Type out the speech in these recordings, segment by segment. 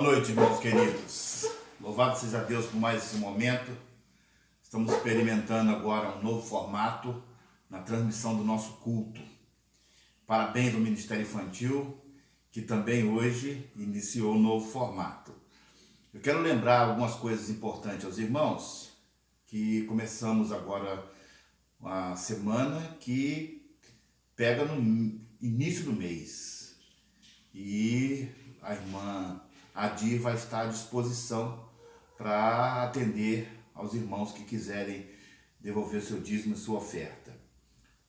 Boa noite, meus queridos. Louvado seja Deus por mais esse momento. Estamos experimentando agora um novo formato na transmissão do nosso culto. Parabéns ao Ministério Infantil, que também hoje iniciou um novo formato. Eu quero lembrar algumas coisas importantes aos irmãos, que começamos agora uma semana que pega no início do mês. E a irmã Adir vai estar à disposição para atender aos irmãos que quiserem devolver o seu dízimo e sua oferta.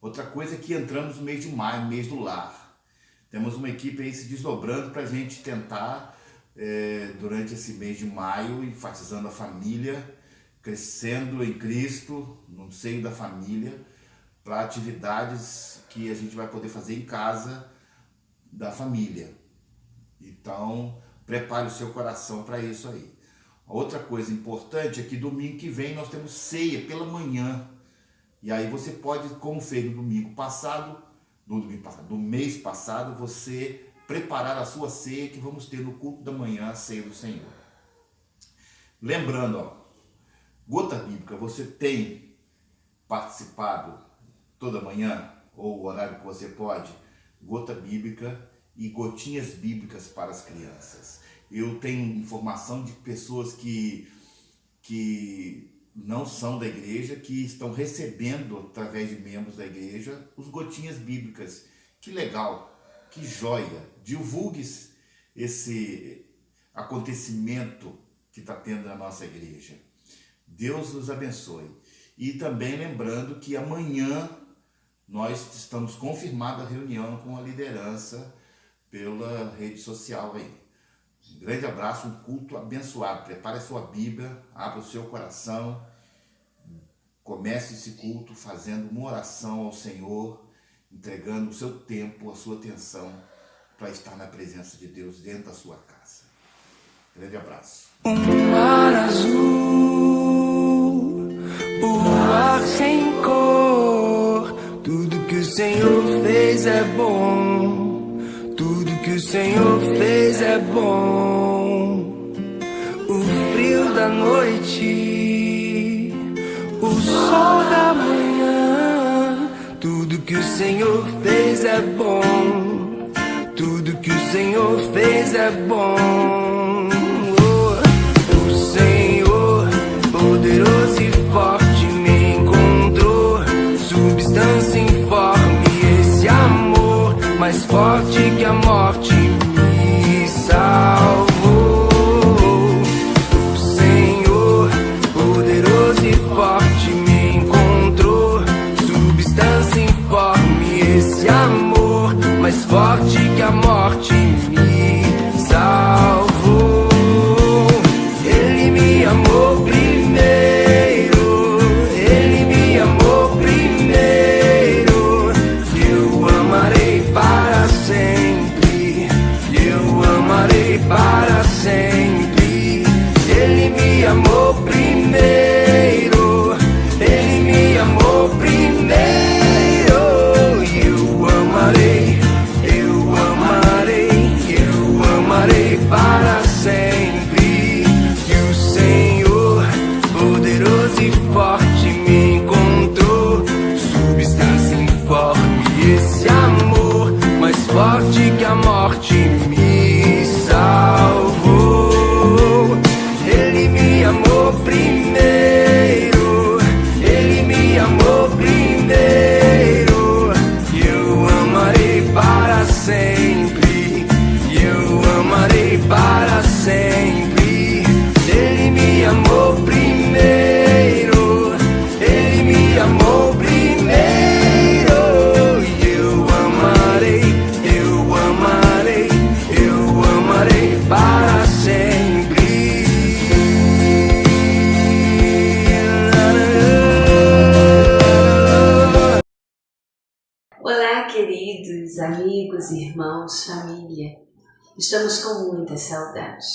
Outra coisa é que entramos no mês de maio, mês do lar. Temos uma equipe aí se desdobrando para a gente tentar, durante esse mês de maio, enfatizando a família, crescendo em Cristo, no seio da família, para atividades que a gente vai poder fazer em casa da família. Então, prepare o seu coração para isso aí. Outra coisa importante é que domingo que vem nós temos ceia pela manhã. E aí você pode, como fez no do mês passado, você preparar a sua ceia que vamos ter no culto da manhã, a ceia do Senhor. Lembrando, Gota Bíblica, você tem participado toda manhã, ou o horário que você pode, Gota Bíblica e gotinhas bíblicas para as crianças. Eu tenho informação de pessoas que não são da igreja, que estão recebendo através de membros da igreja os gotinhas bíblicas. Que legal, que joia! Divulgue esse acontecimento que está tendo na nossa igreja. Deus nos abençoe. E também lembrando que amanhã nós estamos confirmada a reunião com a liderança pela rede social aí. Um grande abraço, um culto abençoado. Prepare a sua Bíblia, abra o seu coração, comece esse culto fazendo uma oração ao Senhor, entregando o seu tempo, a sua atenção para estar na presença de Deus dentro da sua casa. Grande abraço. Um mar azul, o ar sem cor, tudo que o Senhor fez é bom. Tudo que o Senhor fez é bom. O frio da noite, o sol da manhã. Tudo que o Senhor fez é bom. Tudo que o Senhor fez é bom. O Senhor, poderoso e forte, me encontrou. Substância informe, esse amor mais forte que a morte me salvou. O Senhor, poderoso e forte, me encontrou. Substância informe, esse amor mais forte que a morte me salvou. Ele me amou primeiro, Ele me amou primeiro. Eu amarei para sempre, eu amarei para sempre. Ele me amou primeiro, Ele me amou primeiro. Eu amarei, eu amarei, eu amarei para sempre. E o Senhor, poderoso e forte, me encontrou. Substância informe, esse amor mais forte que a morte me salvou. Ele me amou primeiro, Ele me amou primeiro. Eu amarei para sempre, eu amarei para sempre. Ele me amou primeiro, Ele me amou primeiro. Eu amarei, eu amarei, eu amarei para sempre. Olá, queridos amigos, irmãos, família. Estamos com muita saudade.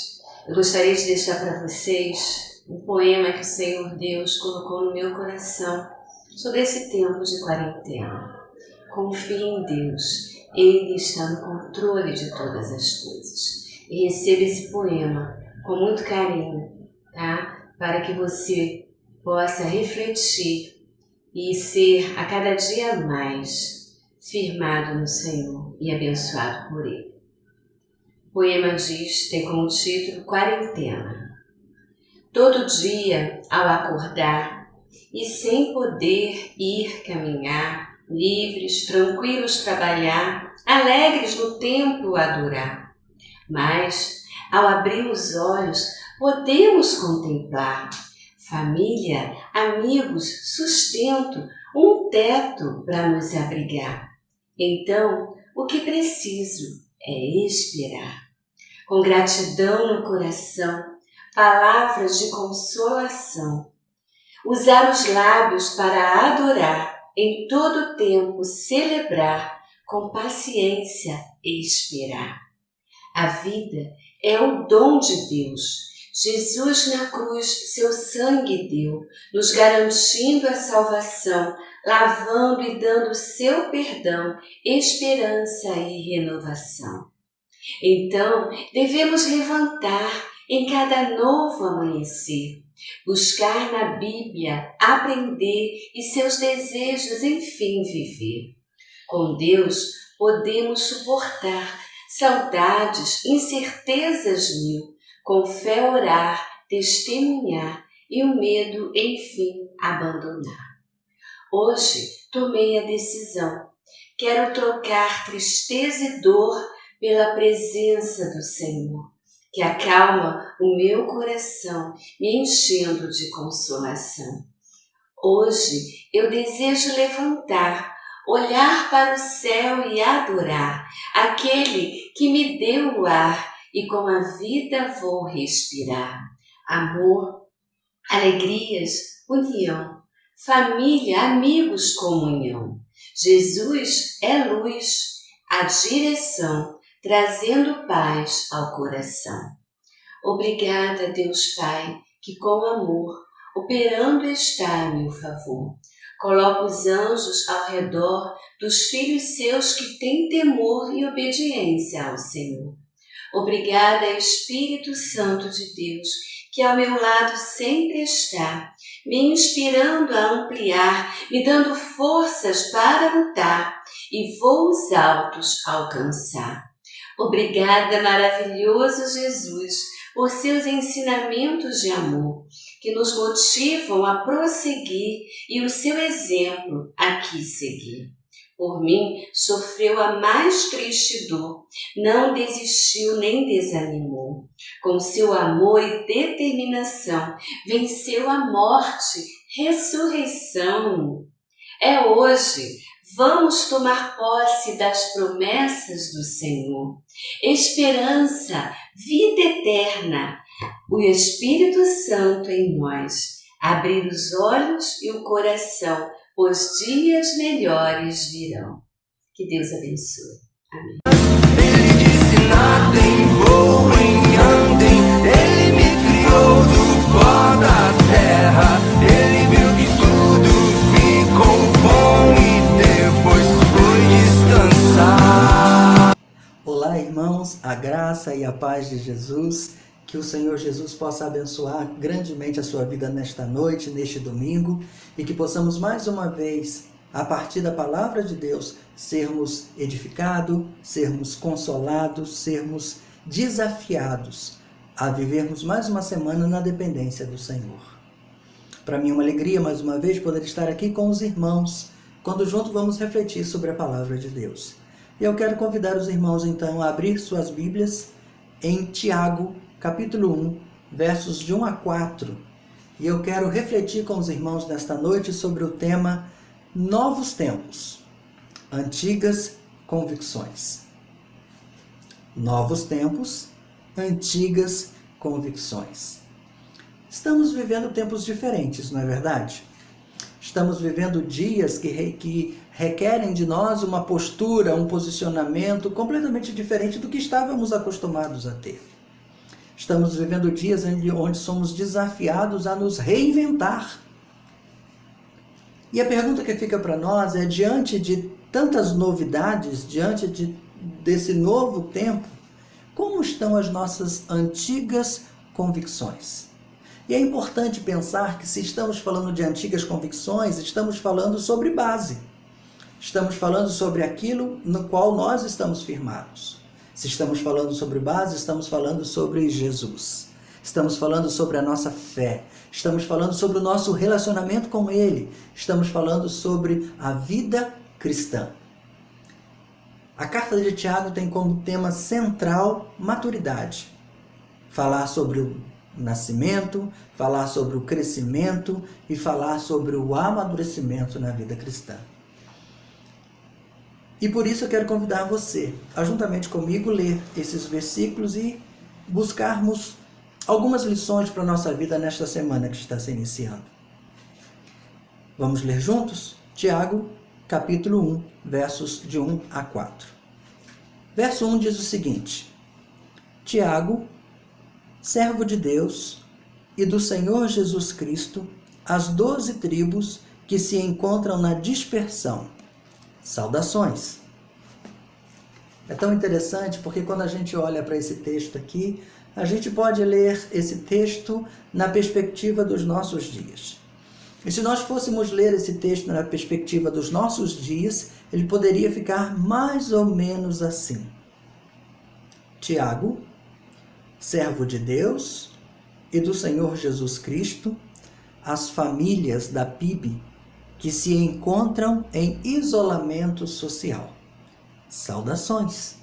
Eu gostaria de deixar para vocês um poema que o Senhor Deus colocou no meu coração sobre esse tempo de quarentena. Confie em Deus, Ele está no controle de todas as coisas. e receba esse poema com muito carinho, tá? Para que você possa refletir e ser a cada dia mais firmado no Senhor e abençoado por Ele. O poema tem como título Quarentena. Todo dia, ao acordar e sem poder ir caminhar, livres, tranquilos trabalhar, alegres no templo adorar. Mas, ao abrir os olhos, podemos contemplar família, amigos, sustento, um teto para nos abrigar. Então, o que preciso é esperar. Com gratidão no coração, palavras de consolação. Usar os lábios para adorar, em todo tempo celebrar, com paciência esperar. A vida é o dom de Deus. Jesus na cruz seu sangue deu, nos garantindo a salvação, lavando e dando seu perdão, esperança e renovação. Então, devemos levantar em cada novo amanhecer, buscar na Bíblia, aprender e seus desejos enfim viver. Com Deus podemos suportar saudades, incertezas mil, com fé orar, testemunhar e o medo enfim abandonar. Hoje tomei a decisão, quero trocar tristeza e dor pela presença do Senhor, que acalma o meu coração, me enchendo de consolação. Hoje eu desejo levantar, olhar para o céu e adorar aquele que me deu o ar e com a vida vou respirar. Amor, alegrias, união, família, amigos, comunhão. Jesus é luz, a direção, trazendo paz ao coração. Obrigada, Deus Pai, que com amor, operando está a meu favor. Coloca os anjos ao redor dos filhos seus que têm temor e obediência ao Senhor. Obrigada, Espírito Santo de Deus, que ao meu lado sempre está, me inspirando a ampliar, me dando forças para lutar e voos altos alcançar. Obrigada, maravilhoso Jesus, por seus ensinamentos de amor, que nos motivam a prosseguir e o seu exemplo aqui seguir. Por mim, sofreu a mais triste dor, não desistiu nem desanimou. Com seu amor e determinação, venceu a morte, ressurreição. É hoje, vamos tomar posse das promessas do Senhor. Esperança, vida eterna, o Espírito Santo em nós. Abrir os olhos e o coração, os dias melhores virão. Que Deus abençoe. Amém. Ele disse: nadem, voem, andem. Ele me criou do pó da terra. Ele viu que tudo ficou bom e depois foi descansar. Olá, irmãos, a graça e a paz de Jesus. Que o Senhor Jesus possa abençoar grandemente a sua vida nesta noite, neste domingo, e que possamos mais uma vez, a partir da palavra de Deus, sermos edificados, sermos consolados, sermos desafiados a vivermos mais uma semana na dependência do Senhor. Para mim é uma alegria, mais uma vez, poder estar aqui com os irmãos, quando juntos vamos refletir sobre a palavra de Deus. E eu quero convidar os irmãos, então, a abrir suas Bíblias em Tiago, capítulo 1, versos de 1 a 4. E eu quero refletir com os irmãos nesta noite sobre o tema Novos Tempos, Antigas Convicções. Novos tempos, antigas convicções. Estamos vivendo tempos diferentes, não é verdade? Estamos vivendo dias que requerem de nós uma postura, um posicionamento completamente diferente do que estávamos acostumados a ter. Estamos vivendo dias onde somos desafiados a nos reinventar. E a pergunta que fica para nós é, diante de tantas novidades, diante desse novo tempo, como como estão as nossas antigas convicções. E é importante pensar que se estamos falando de antigas convicções, estamos falando sobre base. Estamos falando sobre aquilo no qual nós estamos firmados. Se estamos falando sobre base, estamos falando sobre Jesus. Estamos falando sobre a nossa fé. Estamos falando sobre o nosso relacionamento com Ele. Estamos falando sobre a vida cristã. A carta de Tiago tem como tema central maturidade. Falar sobre o nascimento, falar sobre o crescimento e falar sobre o amadurecimento na vida cristã. E por isso eu quero convidar você a, juntamente comigo, ler esses versículos e buscarmos algumas lições para a nossa vida nesta semana que está se iniciando. Vamos ler juntos? Tiago, capítulo 1, versos de 1 a 4. Verso 1 diz o seguinte: Tiago, servo de Deus e do Senhor Jesus Cristo, as 12 tribos que se encontram na dispersão. Saudações. É tão interessante porque quando a gente olha para esse texto aqui, a gente pode ler esse texto na perspectiva dos nossos dias. E se nós fôssemos ler esse texto na perspectiva dos nossos dias, ele poderia ficar mais ou menos assim. Tiago, servo de Deus e do Senhor Jesus Cristo, as famílias da PIB que se encontram em isolamento social. Saudações.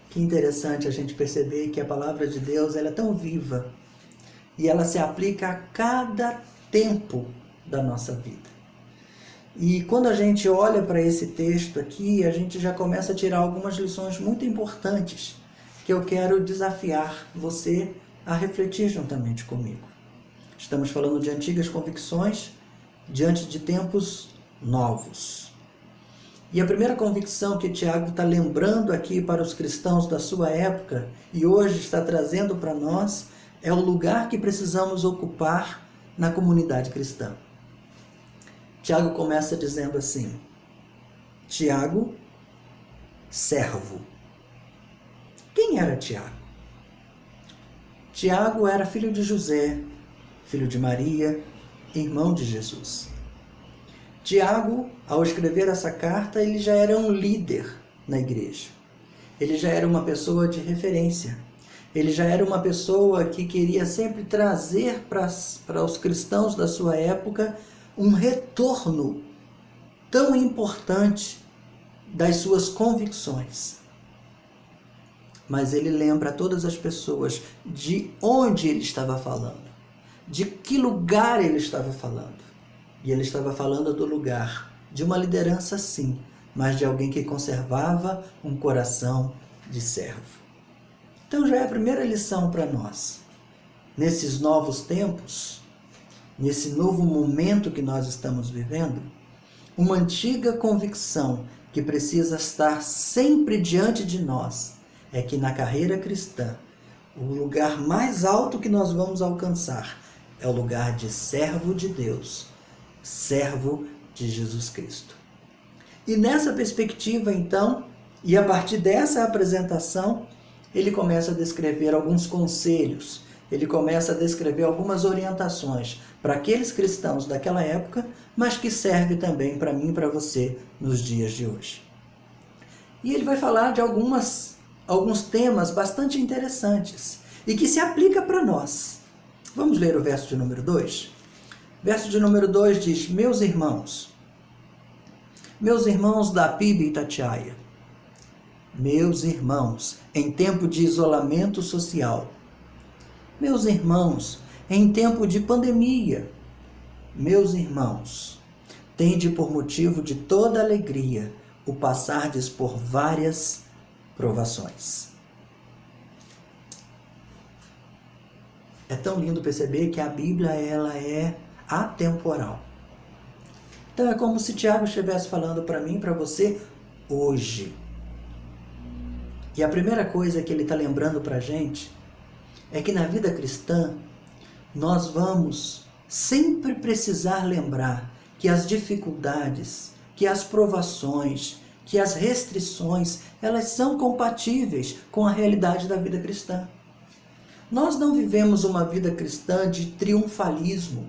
Que interessante a gente perceber que a palavra de Deus ela é tão viva e ela se aplica a cada tempo da nossa vida. E quando a gente olha para esse texto aqui, a gente já começa a tirar algumas lições muito importantes que eu quero desafiar você a refletir juntamente comigo. Estamos falando de antigas convicções diante de tempos novos. E a primeira convicção que Tiago está lembrando aqui para os cristãos da sua época e hoje está trazendo para nós é o lugar que precisamos ocupar na comunidade cristã. Tiago começa dizendo assim: Tiago, servo. Quem era Tiago? Tiago era filho de José, filho de Maria, irmão de Jesus. Tiago, ao escrever essa carta, ele já era um líder na igreja. Ele já era uma pessoa de referência. Ele já era uma pessoa que queria sempre trazer para os cristãos da sua época um retorno tão importante das suas convicções. Mas ele lembra a todas as pessoas de onde ele estava falando, de que lugar ele estava falando. E ele estava falando do lugar de uma liderança, sim, mas de alguém que conservava um coração de servo. Então já é a primeira lição para nós. Nesses novos tempos, nesse novo momento que nós estamos vivendo, uma antiga convicção que precisa estar sempre diante de nós é que na carreira cristã, o lugar mais alto que nós vamos alcançar é o lugar de servo de Deus, servo de Jesus Cristo. E nessa perspectiva, então, e a partir dessa apresentação, ele começa a descrever alguns conselhos, ele começa a descrever algumas orientações para aqueles cristãos daquela época, mas que serve também para mim e para você nos dias de hoje. E ele vai falar de alguns temas bastante interessantes e que se aplica para nós. Vamos ler o verso de número 2? Verso de número 2 diz: meus irmãos da PIB Itatiaia, meus irmãos em tempo de isolamento social, meus irmãos em tempo de pandemia, meus irmãos, tende por motivo de toda alegria o passardes por várias provações. É tão lindo perceber que a Bíblia ela é atemporal. Então é como se Tiago estivesse falando para mim, para você, hoje. E a primeira coisa que ele está lembrando para a gente é que na vida cristã nós vamos sempre precisar lembrar que as dificuldades, que as provações, que as restrições, elas são compatíveis com a realidade da vida cristã. Nós não vivemos uma vida cristã de triunfalismo,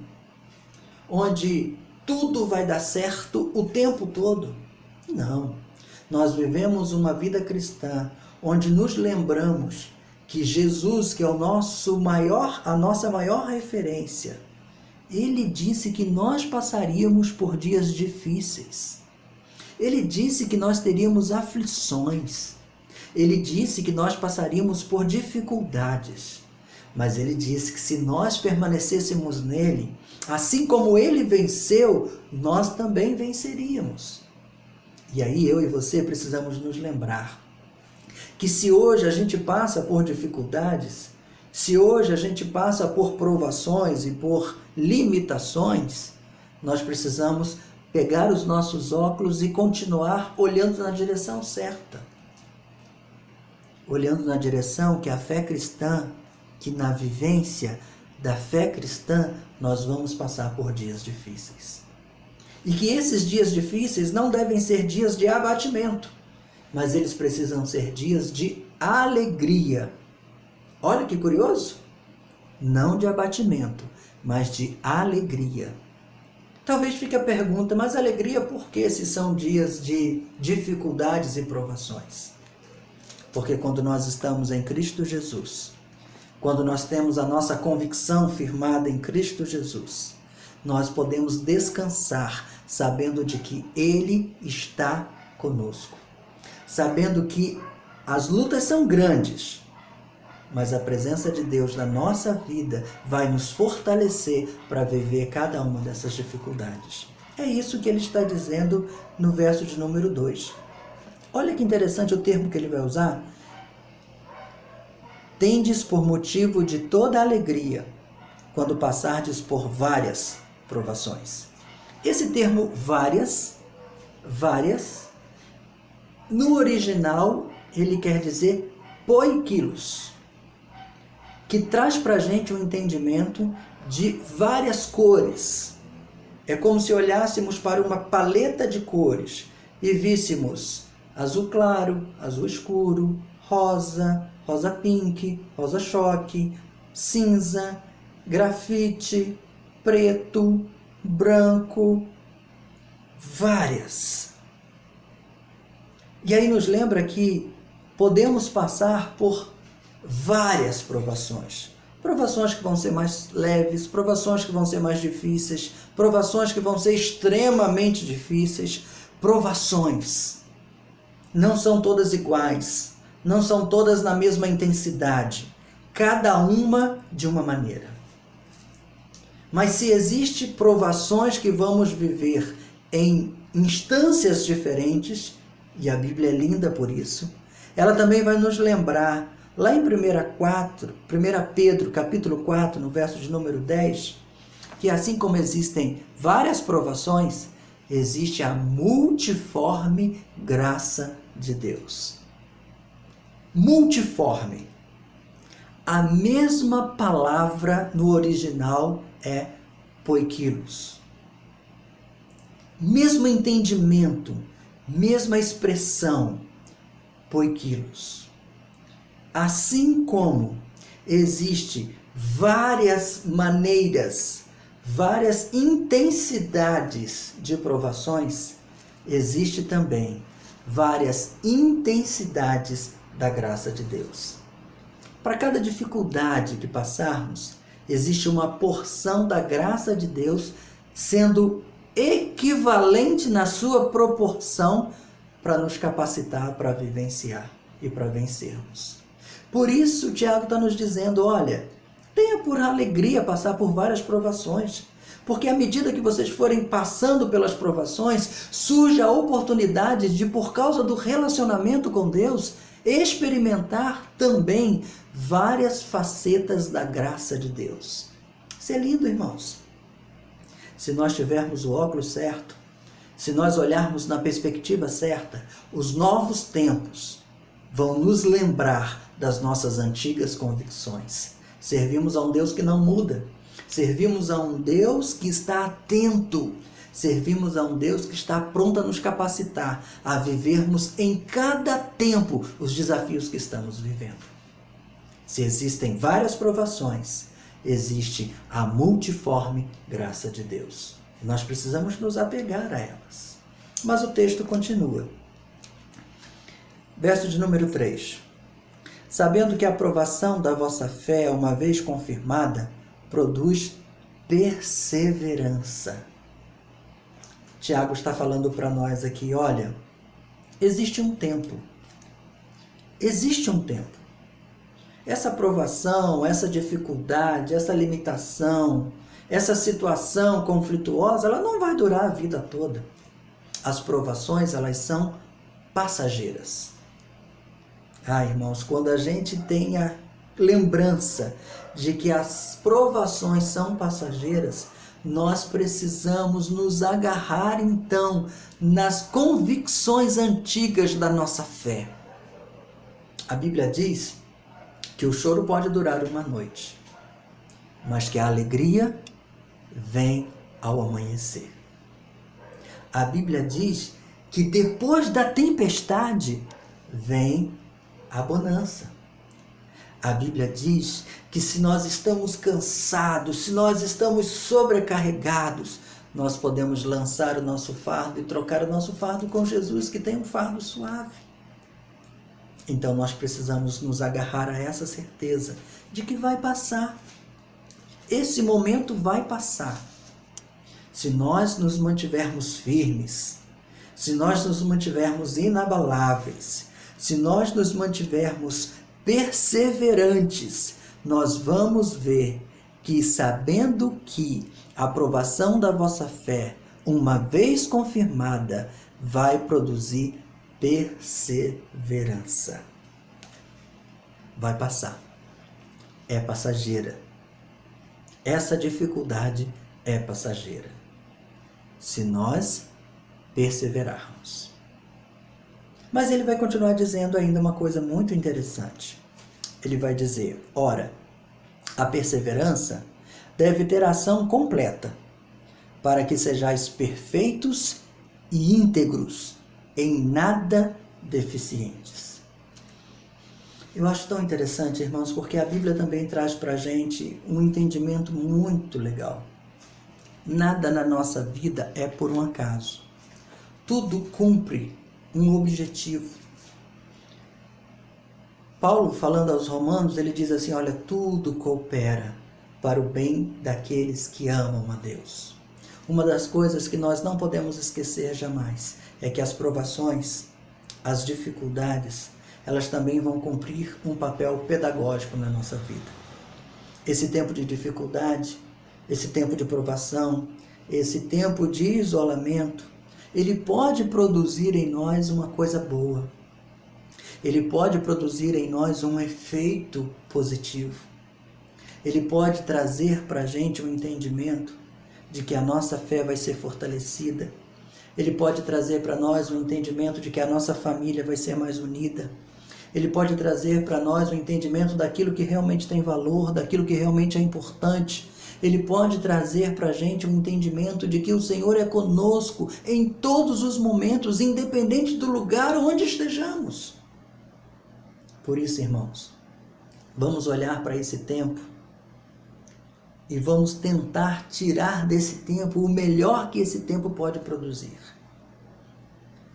onde tudo vai dar certo o tempo todo. Não. Nós vivemos uma vida cristã onde nos lembramos que Jesus, que é a nossa maior referência, ele disse que nós passaríamos por dias difíceis. Ele disse que nós teríamos aflições. Ele disse que nós passaríamos por dificuldades. Mas ele disse que se nós permanecêssemos nele, assim como ele venceu, nós também venceríamos. E aí eu e você precisamos nos lembrar que se hoje a gente passa por dificuldades, se hoje a gente passa por provações e por limitações, nós precisamos pegar os nossos óculos e continuar olhando na direção certa. Olhando na direção que a fé cristã, que na vivência da fé cristã, nós vamos passar por dias difíceis. E que esses dias difíceis não devem ser dias de abatimento, mas eles precisam ser dias de alegria. Olha que curioso! Não de abatimento, mas de alegria. Talvez fique a pergunta, mas alegria por que se são dias de dificuldades e provações? Porque quando nós estamos em Cristo Jesus, quando nós temos a nossa convicção firmada em Cristo Jesus, nós podemos descansar sabendo de que Ele está conosco. Sabendo que as lutas são grandes, mas a presença de Deus na nossa vida vai nos fortalecer para viver cada uma dessas dificuldades. É isso que ele está dizendo no verso de número 2. Olha que interessante o termo que ele vai usar. Tendes por motivo de toda alegria, quando passardes por várias provações. Esse termo várias, no original ele quer dizer poikilos, que traz para a gente um entendimento de várias cores. É como se olhássemos para uma paleta de cores e víssemos azul claro, azul escuro, rosa, rosa pink, rosa choque, cinza, grafite, preto, branco, várias. E aí nos lembra que podemos passar por várias provações. Provações que vão ser mais leves, provações que vão ser mais difíceis, provações que vão ser extremamente difíceis. Provações. Não são todas iguais, não são todas na mesma intensidade, cada uma de uma maneira. Mas se existem provações que vamos viver em instâncias diferentes, e a Bíblia é linda por isso, ela também vai nos lembrar, lá em 1 Pedro, capítulo 4, no verso de número 10, que assim como existem várias provações, existe a multiforme graça de Deus. Multiforme. A mesma palavra no original é poikilos. Mesmo entendimento, mesma expressão, poikilos. Assim como existe várias maneiras, várias intensidades de provações, existe também várias intensidades da graça de Deus. Para cada dificuldade que passarmos, existe uma porção da graça de Deus sendo equivalente na sua proporção para nos capacitar para vivenciar e para vencermos. Por isso, o Tiago está nos dizendo, olha, tenha por alegria passar por várias provações, porque à medida que vocês forem passando pelas provações, surge a oportunidade de, por causa do relacionamento com Deus, experimentar também várias facetas da graça de Deus. Isso é lindo, irmãos. Se nós tivermos o óculos certo, se nós olharmos na perspectiva certa, os novos tempos vão nos lembrar das nossas antigas convicções. Servimos a um Deus que não muda. Servimos a um Deus que está atento. Servimos a um Deus que está pronto a nos capacitar a vivermos em cada tempo os desafios que estamos vivendo. Se existem várias provações, existe a multiforme graça de Deus. Nós precisamos nos apegar a elas. Mas o texto continua. Verso de número 3. Sabendo que a aprovação da vossa fé, uma vez confirmada, produz perseverança. Tiago está falando para nós aqui, olha, existe um tempo. Existe um tempo. Essa provação, essa dificuldade, essa limitação, essa situação conflituosa, ela não vai durar a vida toda. As provações, elas são passageiras. Irmãos, quando a gente tem a lembrança de que as provações são passageiras, nós precisamos nos agarrar, então, nas convicções antigas da nossa fé. A Bíblia diz que o choro pode durar uma noite, mas que a alegria vem ao amanhecer. A Bíblia diz que depois da tempestade vem a bonança. A Bíblia diz que se nós estamos cansados, se nós estamos sobrecarregados, nós podemos lançar o nosso fardo e trocar o nosso fardo com Jesus, que tem um fardo suave. Então nós precisamos nos agarrar a essa certeza de que vai passar. Esse momento vai passar. Se nós nos mantivermos firmes, se nós nos mantivermos inabaláveis, se nós nos mantivermos perseverantes, nós vamos ver que, sabendo que a aprovação da vossa fé, uma vez confirmada, vai produzir perseverança. Vai passar. É passageira. Essa dificuldade é passageira. Se nós perseverarmos. Mas ele vai continuar dizendo ainda uma coisa muito interessante. Ele vai dizer, ora, a perseverança deve ter ação completa, para que sejais perfeitos e íntegros, em nada deficientes. Eu acho tão interessante, irmãos, porque a Bíblia também traz para a gente um entendimento muito legal. Nada na nossa vida é por um acaso. Tudo cumpre um objetivo. Paulo, falando aos Romanos, ele diz assim, olha, tudo coopera para o bem daqueles que amam a Deus. Uma das coisas que nós não podemos esquecer jamais é que as provações, as dificuldades, elas também vão cumprir um papel pedagógico na nossa vida. Esse tempo de dificuldade, esse tempo de provação, esse tempo de isolamento, ele pode produzir em nós uma coisa boa. Ele pode produzir em nós um efeito positivo. Ele pode trazer para a gente um entendimento de que a nossa fé vai ser fortalecida. Ele pode trazer para nós um entendimento de que a nossa família vai ser mais unida. Ele pode trazer para nós um entendimento daquilo que realmente tem valor, daquilo que realmente é importante. Ele pode trazer para a gente um entendimento de que o Senhor é conosco em todos os momentos, independente do lugar onde estejamos. Por isso, irmãos, vamos olhar para esse tempo e vamos tentar tirar desse tempo o melhor que esse tempo pode produzir.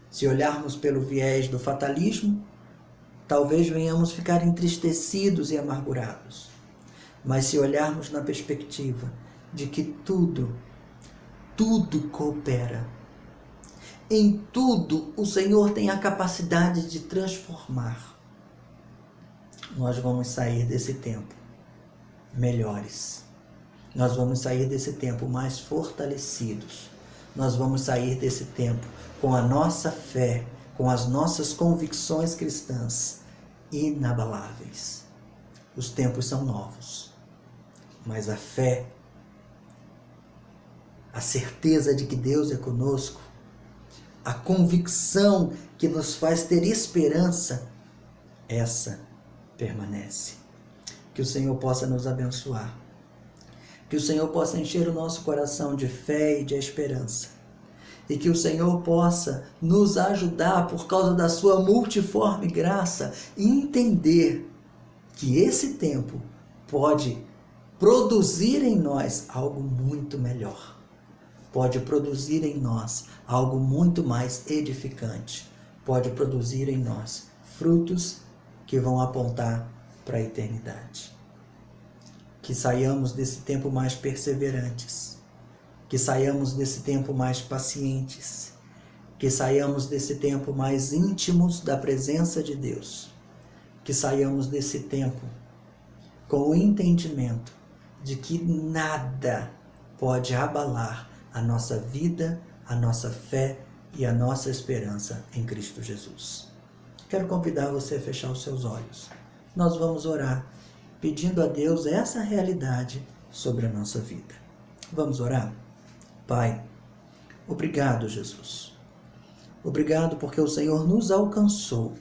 Se olharmos pelo viés do fatalismo, talvez venhamos ficar entristecidos e amargurados. Mas se olharmos na perspectiva de que tudo coopera, em tudo o Senhor tem a capacidade de transformar, nós vamos sair desse tempo melhores. Nós vamos sair desse tempo mais fortalecidos. Nós vamos sair desse tempo com a nossa fé, com as nossas convicções cristãs inabaláveis. Os tempos são novos, mas a fé, a certeza de que Deus é conosco, a convicção que nos faz ter esperança, essa permanece. Que o Senhor possa nos abençoar. Que o Senhor possa encher o nosso coração de fé e de esperança. e que o Senhor possa nos ajudar, por causa da sua multiforme graça, entender que esse tempo pode produzir em nós algo muito melhor. Pode produzir em nós algo muito mais edificante. Pode produzir em nós frutos que vão apontar para a eternidade. Que saiamos desse tempo mais perseverantes. Que saiamos desse tempo mais pacientes. Que saiamos desse tempo mais íntimos da presença de Deus. Que saiamos desse tempo com o entendimento de que nada pode abalar a nossa vida, a nossa fé e a nossa esperança em Cristo Jesus. Quero convidar você a fechar os seus olhos. Nós vamos orar, pedindo a Deus essa realidade sobre a nossa vida. Vamos orar? Pai, obrigado, Jesus. Obrigado porque o Senhor nos alcançou.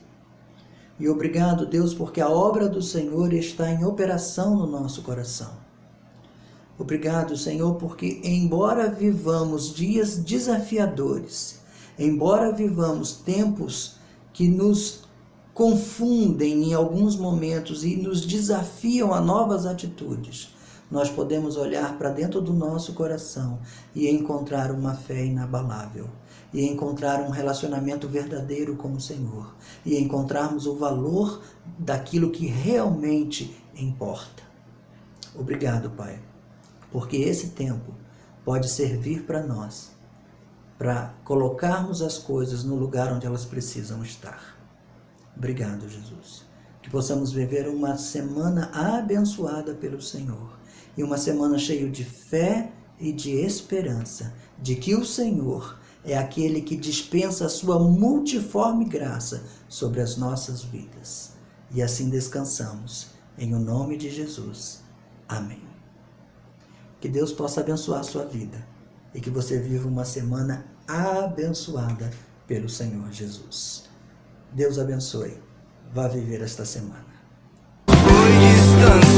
E obrigado, Deus, porque a obra do Senhor está em operação no nosso coração. Obrigado, Senhor, porque embora vivamos dias desafiadores, embora vivamos tempos que nos confundem em alguns momentos e nos desafiam a novas atitudes, nós podemos olhar para dentro do nosso coração e encontrar uma fé inabalável, e encontrar um relacionamento verdadeiro com o Senhor, e encontrarmos o valor daquilo que realmente importa. Obrigado, Pai, porque esse tempo pode servir para nós, para colocarmos as coisas no lugar onde elas precisam estar. Obrigado, Jesus. Que possamos viver uma semana abençoada pelo Senhor, e uma semana cheia de fé e de esperança, de que o Senhor é aquele que dispensa a sua multiforme graça sobre as nossas vidas. E assim descansamos, em o nome de Jesus. Amém. Que Deus possa abençoar a sua vida e que você viva uma semana abençoada pelo Senhor Jesus. Deus abençoe. Vá viver esta semana. Foi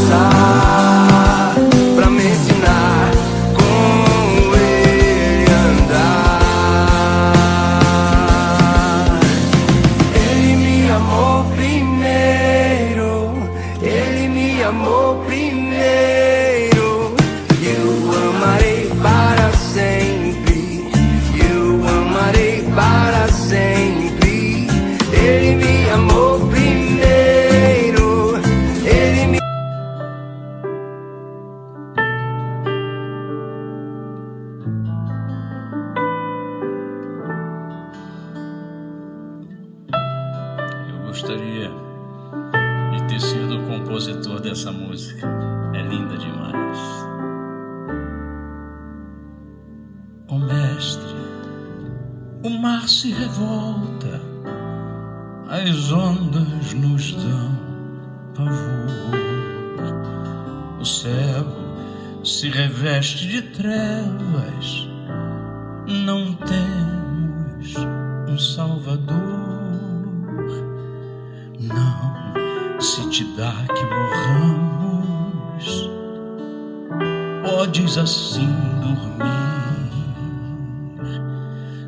descansar pra me ensinar como ele andar. Ele me amou primeiro, ele me amou primeiro. Eu amarei para sempre, eu amarei para sempre. Ele me amou primeiro, ele me... Eu gostaria de ter sido o compositor dessa música. É linda demais. Ó Mestre, o mar se revolta, as ondas nos dão pavor, o céu se reveste de trevas, não temos um Salvador. Não se te dá que morramos, podes assim dormir.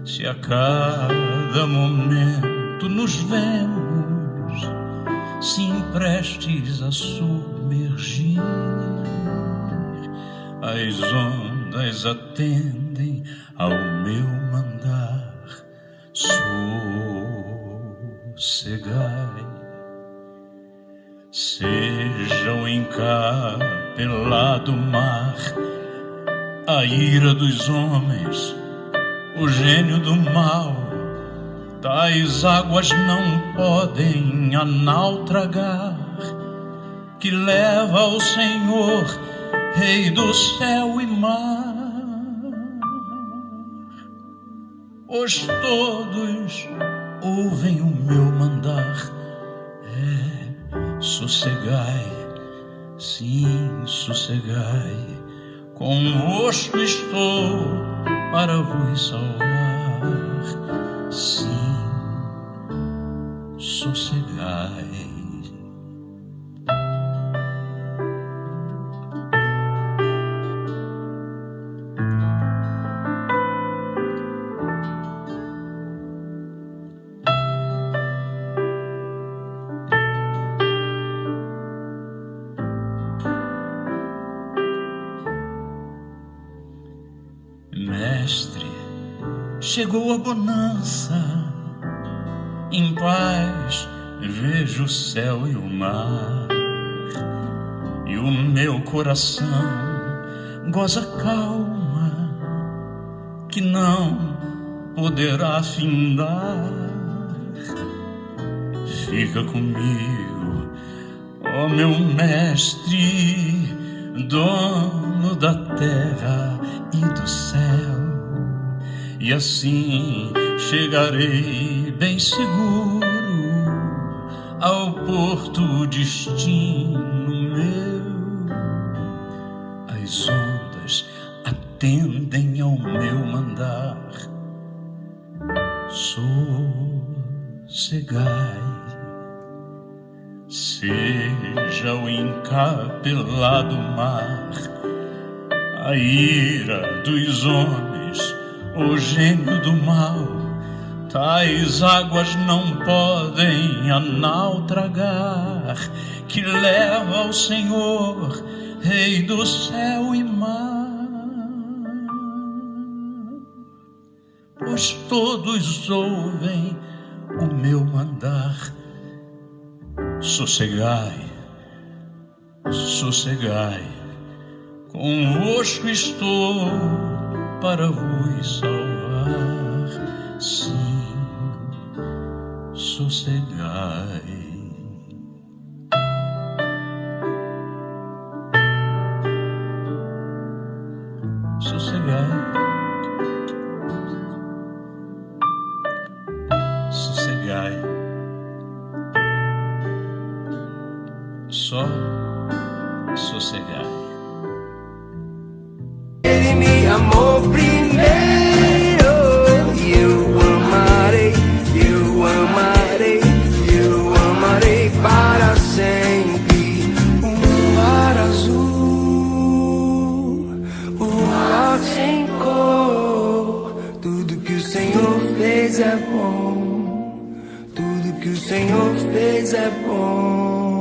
Se a cada momento nos vemos, sim prestes a submergir, as ondas atendem ao meu mandar. Sossegai, seja o encapelado mar, a ira dos homens, o gênio do mal, tais águas não podem a naufragar, que leva ao Senhor, Rei do céu e mar. Pois todos ouvem o meu mandar, sossegai, sim, sossegai, convosco estou para vos salvar, sim, sossegai. Mestre, chegou a bonança. Em paz vejo o céu e o mar, e o meu coração goza calma que não poderá findar. Fica comigo, ó meu Mestre, dono da terra e do céu, e assim chegarei bem seguro ao porto destino meu. As ondas atendem ao meu mandar. Sossegai, seja o encapelado mar, a ira dos homens, o gênio do mal, tais águas não podem a nau tragar, que leva ao Senhor, Rei do céu e mar. Pois todos ouvem o meu mandar. Sossegai, sossegai, convosco estou para vos salvar. Sim, sossegai. Sossegai, sossegai, só sossegai. Ele me amou primeiro. Eu amarei, eu amarei, eu amarei para sempre. O mar azul, o mar sem cor. Tudo que o Senhor fez é bom. Tudo que o Senhor fez é bom.